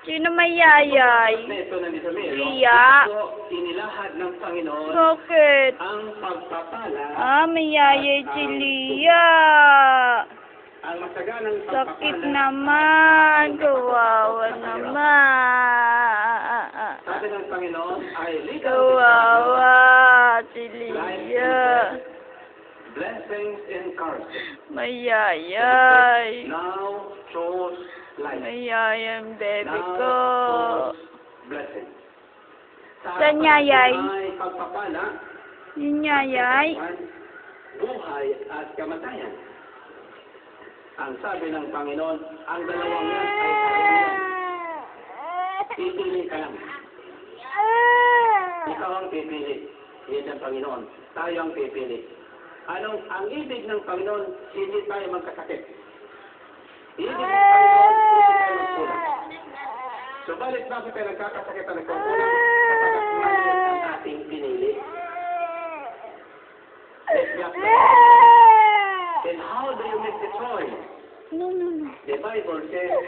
Sino mayayay? Ito nandito Mero. Siya. Ito inilahad ng Panginoon Bakit? ang pagpapala. Mayayay si Lia. Ang masaganang Sakit pagpapala. naman. Kawawa naman. Sabi ng Panginoon ay legal Kawawa si Lia. blessings and curses. Mayayay. Now chose life. Mayayay ang baby Now ko. chose blessings. Saan yayay? Ay pagpapala. Yun yayay. Buhay at kamatayan. Ang sabi ng Panginoon, ang dalawang yan ay kaibigan. Pipili ka lang. Ikaw ang pipili. Hindi ang Panginoon. Tayo ang pipili. Ang ibig ng Panginoon, hindi tayo magkasakit. Ibig ng Panginoon, hindi tayo magkulang. Subalit bakit tayo nagkakasakit at nagkukulang? Sapagkat mali ang ating pinili. Let's just then how do you make the choice? No. The Bible says,